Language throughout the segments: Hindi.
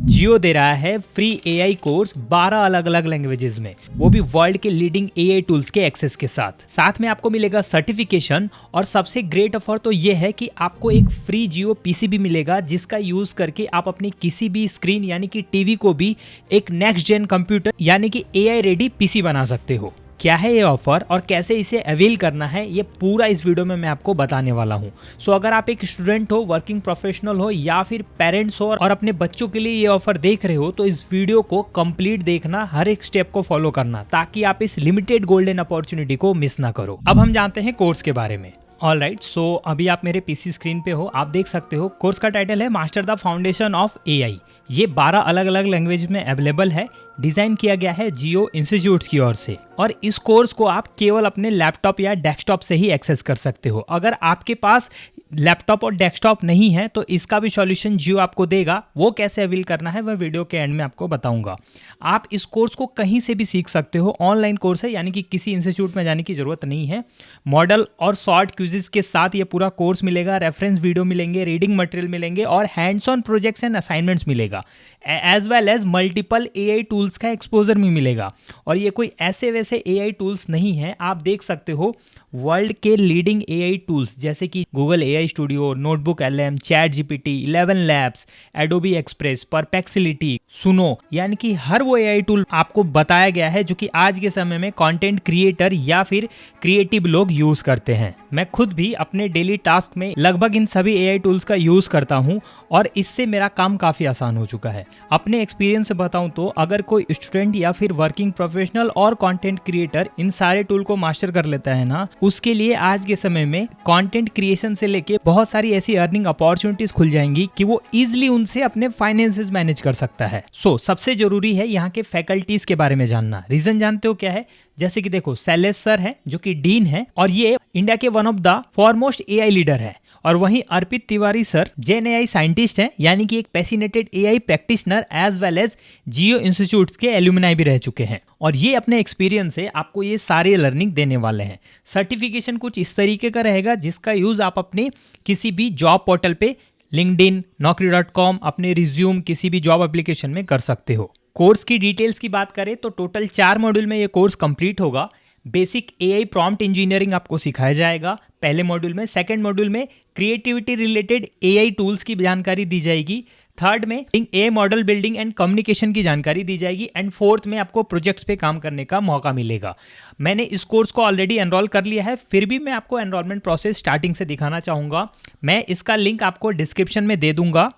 जियो दे रहा है फ्री एआई कोर्स 12 अलग अलग लैंग्वेजेस में, वो भी वर्ल्ड के लीडिंग एआई टूल्स के एक्सेस के साथ में आपको मिलेगा सर्टिफिकेशन। और सबसे ग्रेट ऑफर तो ये है कि आपको एक फ्री जियो पीसी भी मिलेगा, जिसका यूज करके आप अपनी किसी भी स्क्रीन यानी कि टीवी को भी एक नेक्स्ट जेन कंप्यूटर यानी कि एआई रेडी पीसी बना सकते हो। क्या है ये ऑफर और कैसे इसे अवेल करना है, ये पूरा इस वीडियो में मैं आपको बताने वाला हूँ। सो अगर आप एक स्टूडेंट हो, वर्किंग प्रोफेशनल हो या फिर पेरेंट्स हो और अपने बच्चों के लिए ये ऑफर देख रहे हो, तो इस वीडियो को कंप्लीट देखना, हर एक स्टेप को फॉलो करना, ताकि आप इस लिमिटेड गोल्डन अपॉर्चुनिटी को मिस ना करो। अब हम जानते हैं कोर्स के बारे में। ऑलराइट, सो अभी आप मेरे पीसी स्क्रीन पे हो, आप देख सकते हो कोर्स का टाइटल है master the foundation of AI. ये 12 अलग अलग लैंग्वेज में अवेलेबल है। डिजाइन किया गया है जियो इंस्टीट्यूट्स की ओर से, और इस कोर्स को आप केवल अपने लैपटॉप या डेस्कटॉप से ही एक्सेस कर सकते हो। अगर आपके पास लैपटॉप और डेस्कटॉप नहीं है तो इसका भी सॉल्यूशन जियो आपको देगा। वो कैसे अवेल करना है वह वीडियो के एंड में आपको बताऊंगा। आप इस कोर्स को कहीं से भी सीख सकते हो, ऑनलाइन कोर्स है, यानी कि किसी इंस्टीट्यूट में जाने की जरूरत नहीं है। मॉडल और शॉर्ट क्विज़ेस के साथ ये पूरा कोर्स मिलेगा, रेफरेंस वीडियो मिलेंगे, रीडिंग मटेरियल मिलेंगे और hands on projects and assignments मिलेगा, as well as multiple AI tools का एक्सपोजर भी मिलेगा। और ये कोई ऐसे वैसे एआई टूल्स नहीं है, आप देख सकते हो वर्ल्ड के लीडिंग एआई टूल्स जैसे कि Google AI studio, notebook LM, chat GPT, 11 labs, Adobe express, perplexity, सुनो, यानी कि हर वो एआई टूल आपको बताया गया है जो कि आज के समय में कंटेंट क्रिएटर या फिर क्रिएटिव लोग यूज करते हैं। मैं खुद भी अपने डेली टास्क में लगभग इन सभी एआई टूल्स का यूज करता हूं और इससे मेरा काम काफी आसान हो चुका है। अपने एक्सपीरियंस से बताऊं तो अगर कोई स्टूडेंट या फिर वर्किंग प्रोफेशनल और कंटेंट क्रिएटर इन सारे टूल को मास्टर कर लेता है ना, उसके लिए आज के समय में कंटेंट क्रिएशन से लेके बहुत सारी ऐसी अर्निंग अपॉर्चुनिटीज खुल जाएंगी कि वो इजिली उनसे अपने फाइनेंसेस मैनेज कर सकता है। सबसे जरूरी है यहाँ के फैकल्टीज के बारे में जानना। रीजन जानते हो क्या है? जैसे कि देखो, शैलेश सर है जो कि डीन है और ये इंडिया के one of the foremost AI leader है। और वहीं Arpit Tiwari sir gen AI scientist हैं, यानी कि एक passionate AI practitioner as well as Jio institutes के एल्यूमिनाई भी रह चुके हैं। और ये अपने एक्सपीरियंस से आपको ये सारे लर्निंग देने वाले हैं। सर्टिफिकेशन कुछ इस तरीके का रहेगा जिसका यूज आप अपने किसी भी जॉब पोर्टल पे, लिंक्डइन, naukri.com, अपने रिज्यूम किसी भी जॉब एप्लीकेशन में कर सकते हो। कोर्स की डिटेल्स की बात करें तो टोटल 4 मॉड्यूल में ये कोर्स कंप्लीट होगा। बेसिक एआई प्रॉम्प्ट इंजीनियरिंग आपको सिखाया जाएगा पहले मॉड्यूल में। सेकंड मॉड्यूल में क्रिएटिविटी रिलेटेड एआई टूल्स की जानकारी दी जाएगी। थर्ड में AI model building and communication की जानकारी दी जाएगी। एंड फोर्थ में आपको प्रोजेक्ट्स पे काम करने का मौका मिलेगा। मैंने इस कोर्स को ऑलरेडी एनरोल कर लिया है, फिर भी मैं आपको एनरोलमेंट प्रोसेस स्टार्टिंग से दिखाना चाहूँगा। मैं इसका लिंक आपको डिस्क्रिप्शन में दे दूंगा।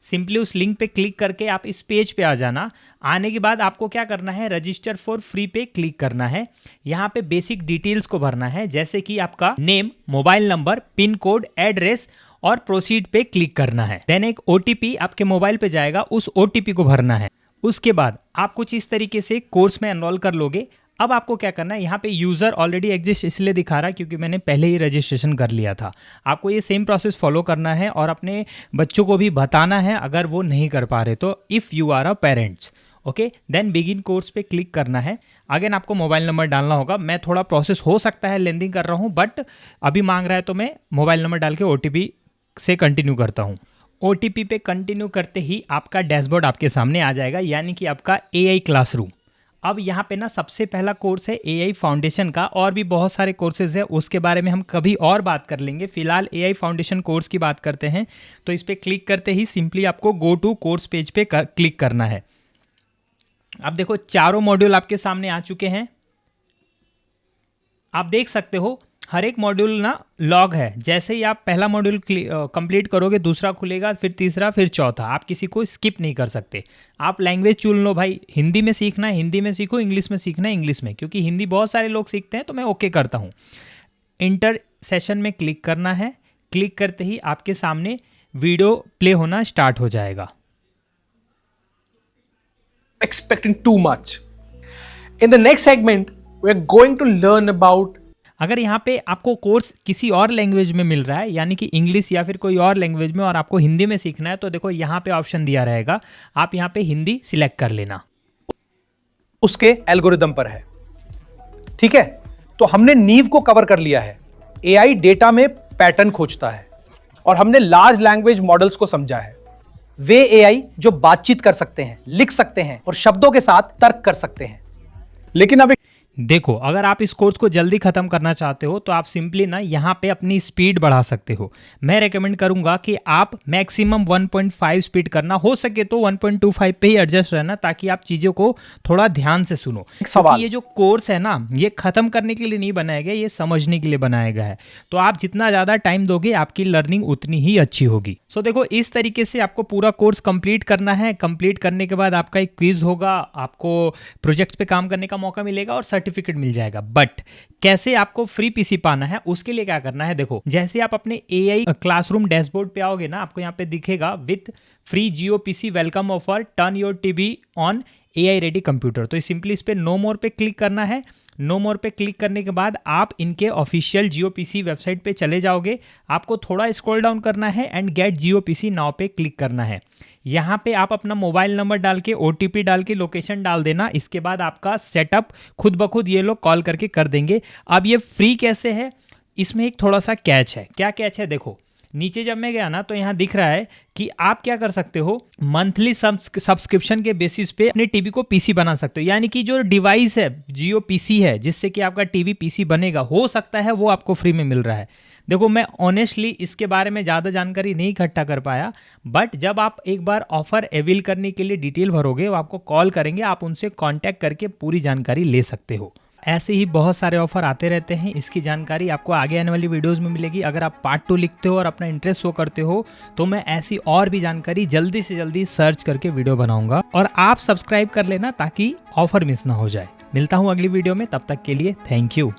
सिंपली उस लिंक पे क्लिक करके आप इस पेज पे आ जाना। आने के बाद आपको क्या करना है, रजिस्टर फॉर फ्री पे क्लिक करना है। यहाँ पे बेसिक डिटेल्स को भरना है, जैसे कि आपका name, mobile number, pin code, address और प्रोसीड पे क्लिक करना है। देन एक ओटीपी आपके मोबाइल पे जाएगा, उस ओटीपी को भरना है। उसके बाद आप कुछ इस तरीके से कोर्स में एनरोल कर लोगे। अब आपको क्या करना है, यहाँ पे यूज़र ऑलरेडी एग्जिस्ट इसलिए दिखा रहा है क्योंकि मैंने पहले ही रजिस्ट्रेशन कर लिया था। आपको ये सेम प्रोसेस फॉलो करना है और अपने बच्चों को भी बताना है अगर वो नहीं कर पा रहे तो, if you are a parents. Okay, then begin course पे क्लिक करना है। अगेन आपको मोबाइल नंबर डालना होगा। मैं थोड़ा प्रोसेस हो सकता है लेंदी कर रहा हूँ, बट अभी मांग रहा है तो मैं मोबाइल नंबर डाल के ओटीपी से कंटिन्यू करता हूँ। ओटीपी पे कंटिन्यू करते ही आपका डैशबोर्ड आपके सामने आ जाएगा, यानी कि आपका एआई क्लासरूम। अब यहाँ पे ना सबसे पहला कोर्स है एआई फाउंडेशन का, और भी बहुत सारे कोर्सेज है, उसके बारे में हम कभी और बात कर लेंगे। फिलहाल एआई फाउंडेशन कोर्स की बात करते हैं। तो इस पर क्लिक करते ही सिंपली आपको गो टू कोर्स पेज पे क्लिक करना है। अब देखो, चारों मॉड्यूल आपके सामने आ चुके हैं। आप देख सकते हो हर एक मॉड्यूल ना लॉग है। जैसे ही आप पहला मॉड्यूल कंप्लीट करोगे, दूसरा खुलेगा, फिर तीसरा, फिर चौथा। आप किसी को स्किप नहीं कर सकते। आप लैंग्वेज चुन लो भाई, हिंदी में सीखना है हिंदी में सीखो, इंग्लिश में सीखना है इंग्लिश में, क्योंकि हिंदी बहुत सारे लोग सीखते हैं तो मैं ओके करता हूँ। इंटर सेशन में क्लिक करना है। क्लिक करते ही आपके सामने वीडियो प्ले होना स्टार्ट हो जाएगा। Expecting too much. In the next segment, we are going to learn about. अगर यहाँ पे आपको कोर्स किसी और लैंग्वेज में मिल रहा है, यानी कि इंग्लिश या फिर कोई और लैंग्वेज में, और आपको हिंदी में सीखना है, तो देखो यहाँ पे ऑप्शन दिया रहेगा, आप यहाँ पे हिंदी सिलेक्ट कर लेना। उसके एल्गोरिदम पर है। ठीक है, तो हमने नींव को कवर कर लिया है। एआई डेटा में पैटर्न खोजता है और हमने लार्ज लैंग्वेज मॉडल्स को समझा है। वे एआई जो बातचीत कर सकते हैं, लिख सकते हैं और शब्दों के साथ तर्क कर सकते हैं। लेकिन अब देखो, अगर आप इस कोर्स को जल्दी खत्म करना चाहते हो तो आप सिंपली ना यहाँ पे अपनी स्पीड बढ़ा सकते हो। मैं रेकमेंड करूंगा कि आप मैक्सिमम 1.5 स्पीड करना, हो सके तो 1.25 पे ही एडजस्ट रहना, ताकि आप चीज़ों को थोड़ा ध्यान से सुनो। सवाल, ये जो कोर्स है ना, ये खत्म करने के लिए नहीं बनाया गया, ये समझने के लिए बनाया गया है। तो आप जितना ज़्यादा टाइम दोगे आपकी लर्निंग उतनी ही अच्छी होगी। सो देखो, इस तरीके से आपको पूरा कोर्स कंप्लीट करना है। कंप्लीट करने के बाद आपका एक क्विज होगा, आपको प्रोजेक्ट्स पे काम करने का मौका मिलेगा और सर्टिफिकेट मिल जाएगा। बट कैसे आपको फ्री पीसी पाना है, उसके लिए क्या करना है, देखो जैसे आप अपने एआई क्लासरूम डैशबोर्ड पे आओगे ना, आपको यहाँ पे दिखेगा with free Jio PC welcome offer, turn your TV on AI ready computer. तो सिंपली इस पे नो मोर पे क्लिक करना है। नो मोर पे क्लिक करने के बाद आप इनके ऑफिशियल जियो पीसी वेबसाइट पे चले जाओगे। आपको थोड़ा स्क्रॉल डाउन करना है and get Jio PC now पे क्लिक करना है। यहाँ पे आप अपना मोबाइल नंबर डाल के, ओटीपी डाल के, लोकेशन डाल देना। इसके बाद आपका सेटअप खुद ब खुद ये लोग कॉल करके कर देंगे। अब ये फ्री कैसे है, इसमें एक थोड़ा सा कैच है। क्या कैच है, देखो नीचे जब मैं गया ना तो यहाँ दिख रहा है कि आप क्या कर सकते हो, मंथली सब्सक्रिप्शन के बेसिस पे अपने टीवी को पीसी बना सकते हो। यानी कि जो डिवाइस है जियो पीसी है, जिससे कि आपका टीवी पीसी बनेगा, हो सकता है वो आपको फ्री में मिल रहा है। देखो, मैं ऑनेस्टली इसके बारे में ज़्यादा जानकारी नहीं इकट्ठा कर पाया, बट जब आप एक बार ऑफर अवेल करने के लिए डिटेल भरोगे, वो आपको कॉल करेंगे, आप उनसे कॉन्टैक्ट करके पूरी जानकारी ले सकते हो। ऐसे ही बहुत सारे ऑफर आते रहते हैं। इसकी जानकारी आपको आगे आने वाली वीडियोस में मिलेगी। अगर आप पार्ट 2 लिखते हो और अपना इंटरेस्ट शो करते हो तो मैं ऐसी और भी जानकारी जल्दी से जल्दी सर्च करके वीडियो बनाऊंगा। और आप सब्सक्राइब कर लेना ताकि ऑफर मिस ना हो जाए। मिलता हूँ अगली वीडियो में, तब तक के लिए थैंक यू।